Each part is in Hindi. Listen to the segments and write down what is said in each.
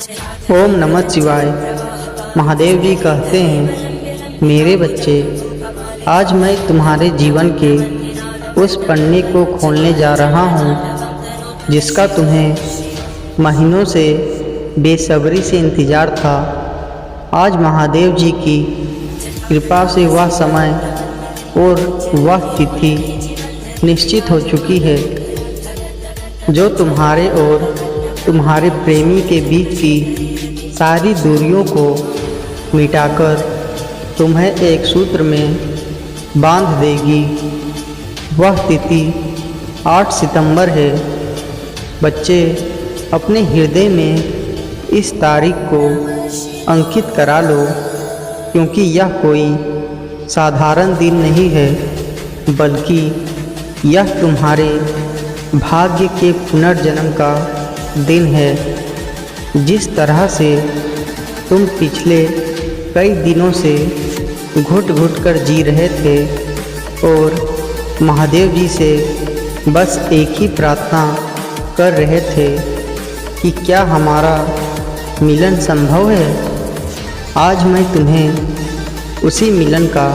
ओम नमः शिवाय। महादेव जी कहते हैं, मेरे बच्चे, आज मैं तुम्हारे जीवन के उस पन्ने को खोलने जा रहा हूँ जिसका तुम्हें महीनों से बेसब्री से इंतज़ार था। आज महादेव जी की कृपा से वह समय और वह तिथि निश्चित हो चुकी है जो तुम्हारे और तुम्हारे प्रेमी के बीच की सारी दूरियों को मिटाकर तुम्हें एक सूत्र में बांध देगी। वह तिथि 8 सितंबर है। बच्चे, अपने हृदय में इस तारीख को अंकित करा लो, क्योंकि यह कोई साधारण दिन नहीं है, बल्कि यह तुम्हारे भाग्य के पुनर्जन्म का दिन है। जिस तरह से तुम पिछले कई दिनों से घुट घुट कर जी रहे थे और महादेव जी से बस एक ही प्रार्थना कर रहे थे कि क्या हमारा मिलन संभव है, आज मैं तुम्हें उसी मिलन का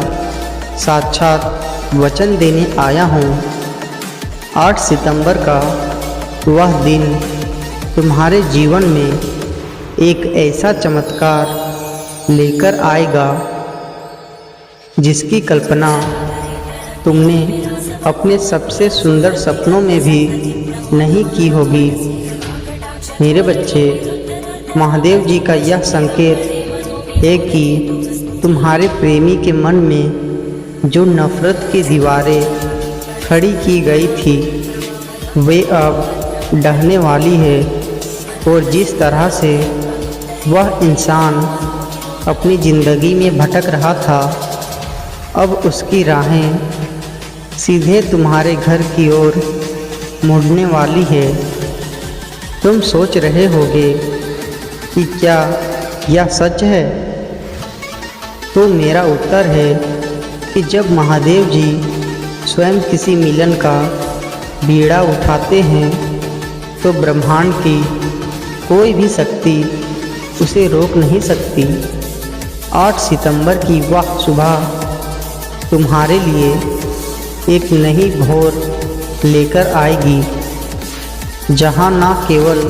साक्षात वचन देने आया हूँ। 8 सितंबर का वह दिन तुम्हारे जीवन में एक ऐसा चमत्कार लेकर आएगा जिसकी कल्पना तुमने अपने सबसे सुंदर सपनों में भी नहीं की होगी। मेरे बच्चे, महादेव जी का यह संकेत है कि तुम्हारे प्रेमी के मन में जो नफ़रत की दीवारें खड़ी की गई थी वे अब ढहने वाली है, और जिस तरह से वह इंसान अपनी ज़िंदगी में भटक रहा था, अब उसकी राहें सीधे तुम्हारे घर की ओर मुड़ने वाली है। तुम सोच रहे होगे कि क्या यह सच है? तो मेरा उत्तर है कि जब महादेव जी स्वयं किसी मिलन का बीड़ा उठाते हैं तो ब्रह्मांड की कोई भी शक्ति उसे रोक नहीं सकती। 8 सितंबर की वह सुबह तुम्हारे लिए एक नई भोर लेकर आएगी, जहां न केवल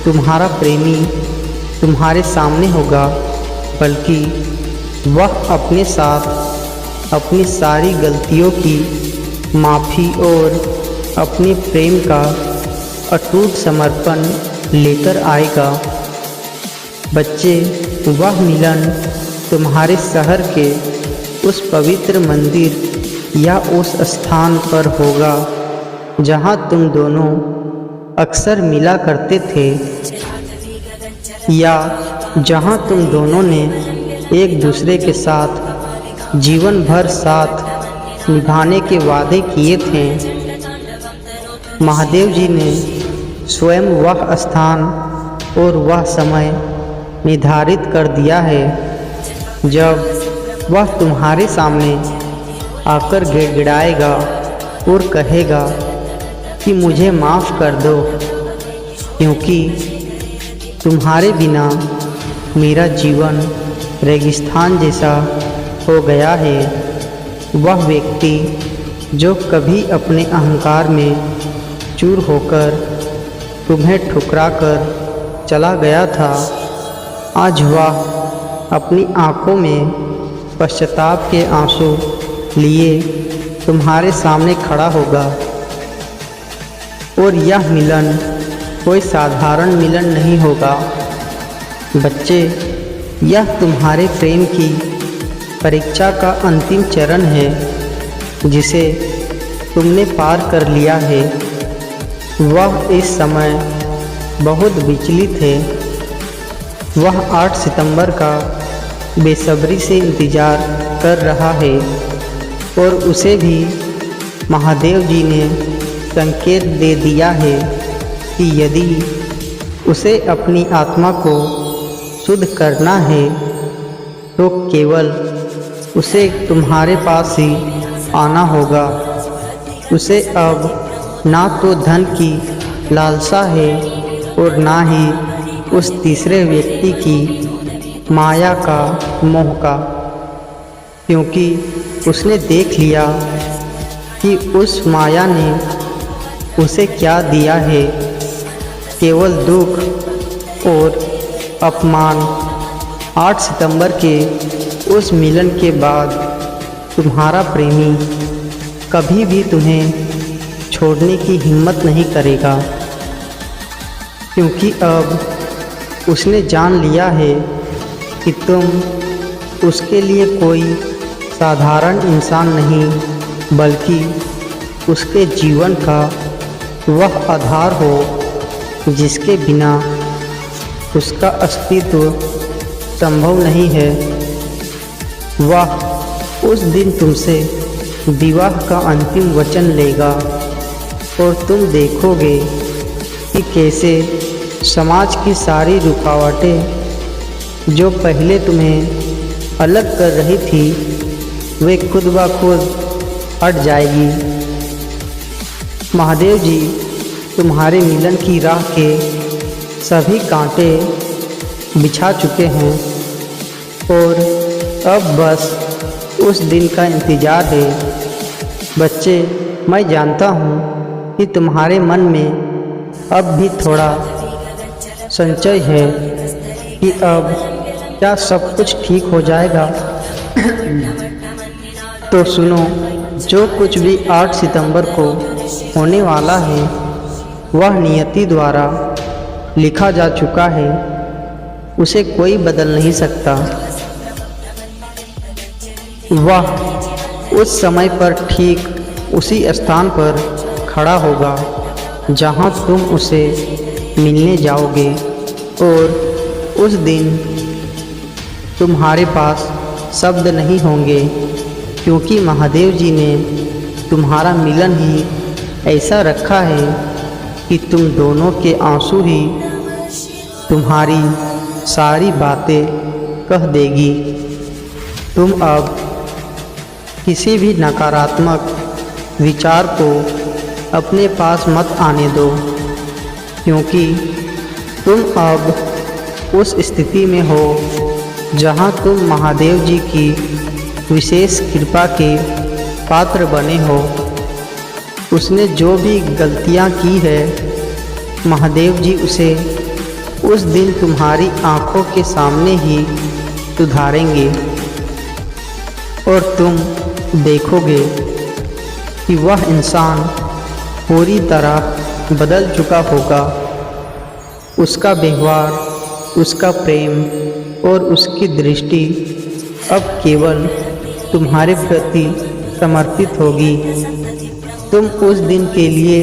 तुम्हारा प्रेमी तुम्हारे सामने होगा, बल्कि वह अपने साथ अपनी सारी गलतियों की माफ़ी और अपने प्रेम का अटूट समर्पण लेकर आएगा। बच्चे, वह मिलन तुम्हारे शहर के उस पवित्र मंदिर या उस स्थान पर होगा जहां तुम दोनों अक्सर मिला करते थे, या जहां तुम दोनों ने एक दूसरे के साथ जीवन भर साथ निभाने के वादे किए थे। महादेव जी ने स्वयं वह स्थान और वह समय निर्धारित कर दिया है जब वह तुम्हारे सामने आकर गिड़गिड़ाएगा और कहेगा कि मुझे माफ़ कर दो, क्योंकि तुम्हारे बिना मेरा जीवन रेगिस्तान जैसा हो गया है। वह व्यक्ति जो कभी अपने अहंकार में चूर होकर तुम्हें ठुकरा कर चला गया था, आज वह अपनी आँखों में पश्चाताप के आंसू लिए तुम्हारे सामने खड़ा होगा। और यह मिलन कोई साधारण मिलन नहीं होगा। बच्चे, यह तुम्हारे प्रेम की परीक्षा का अंतिम चरण है जिसे तुमने पार कर लिया है। वह इस समय बहुत विचलित है। वह 8 सितंबर का बेसब्री से इंतज़ार कर रहा है, और उसे भी महादेव जी ने संकेत दे दिया है कि यदि उसे अपनी आत्मा को शुद्ध करना है तो केवल उसे तुम्हारे पास ही आना होगा। उसे अब ना तो धन की लालसा है और ना ही उस तीसरे व्यक्ति की माया का, मोह का, क्योंकि उसने देख लिया कि उस माया ने उसे क्या दिया है, केवल दुख और अपमान। 8 सितंबर के उस मिलन के बाद तुम्हारा प्रेमी कभी भी तुम्हें छोड़ने की हिम्मत नहीं करेगा, क्योंकि अब उसने जान लिया है कि तुम उसके लिए कोई साधारण इंसान नहीं, बल्कि उसके जीवन का वह आधार हो जिसके बिना उसका अस्तित्व संभव नहीं है। वह उस दिन तुमसे विवाह का अंतिम वचन लेगा और तुम देखोगे कि कैसे समाज की सारी रुकावटें जो पहले तुम्हें अलग कर रही थी, वे खुद ब खुद हट जाएगी। महादेव जी तुम्हारे मिलन की राह के सभी कांटे बिछा चुके हैं और अब बस उस दिन का इंतज़ार है। बच्चे, मैं जानता हूँ कि तुम्हारे मन में अब भी थोड़ा संशय है कि अब क्या सब कुछ ठीक हो जाएगा। तो सुनो, जो कुछ भी 8 सितंबर को होने वाला है वह नियति द्वारा लिखा जा चुका है, उसे कोई बदल नहीं सकता। वह उस समय पर ठीक उसी स्थान पर खड़ा होगा जहां तुम उसे मिलने जाओगे, और उस दिन तुम्हारे पास शब्द नहीं होंगे, क्योंकि महादेव जी ने तुम्हारा मिलन ही ऐसा रखा है कि तुम दोनों के आंसू ही तुम्हारी सारी बातें कह देगी। तुम अब किसी भी नकारात्मक विचार को अपने पास मत आने दो, क्योंकि तुम अब उस स्थिति में हो जहां तुम महादेव जी की विशेष कृपा के पात्र बने हो। उसने जो भी गलतियां की है, महादेव जी उसे उस दिन तुम्हारी आंखों के सामने ही सुधारेंगे, और तुम देखोगे कि वह इंसान पूरी तरह बदल चुका होगा। उसका व्यवहार, उसका प्रेम और उसकी दृष्टि अब केवल तुम्हारे प्रति समर्पित होगी। तुम उस दिन के लिए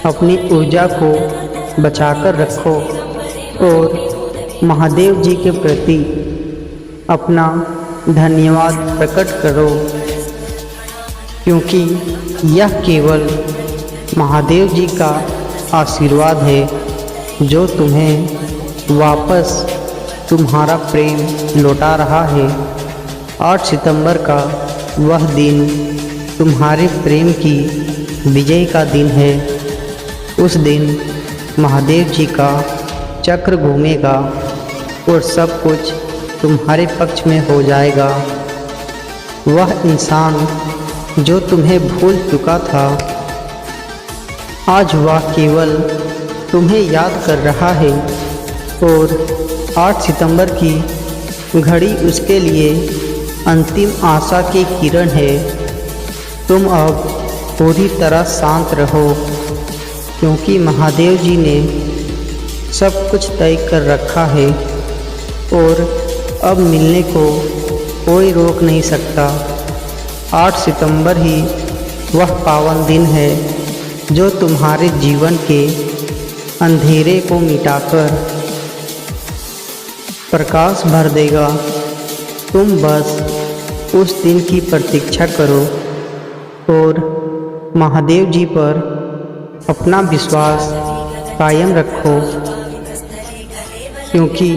अपनी ऊर्जा को बचाकर रखो और महादेव जी के प्रति अपना धन्यवाद प्रकट करो, क्योंकि यह केवल महादेव जी का आशीर्वाद है जो तुम्हें वापस तुम्हारा प्रेम लौटा रहा है। 8 सितंबर का वह दिन तुम्हारे प्रेम की विजय का दिन है। उस दिन महादेव जी का चक्र घूमेगा और सब कुछ तुम्हारे पक्ष में हो जाएगा। वह इंसान जो तुम्हें भूल चुका था, आज वह केवल तुम्हें याद कर रहा है, और 8 सितंबर की घड़ी उसके लिए अंतिम आशा की किरण है। तुम अब पूरी तरह शांत रहो, क्योंकि महादेव जी ने सब कुछ तय कर रखा है और अब मिलने को कोई रोक नहीं सकता। 8 सितंबर ही वह पावन दिन है जो तुम्हारे जीवन के अंधेरे को मिटाकर प्रकाश भर देगा। तुम बस उस दिन की प्रतीक्षा करो और महादेव जी पर अपना विश्वास कायम रखो, क्योंकि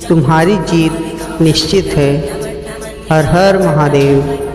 तुम्हारी जीत निश्चित है। हर हर महादेव।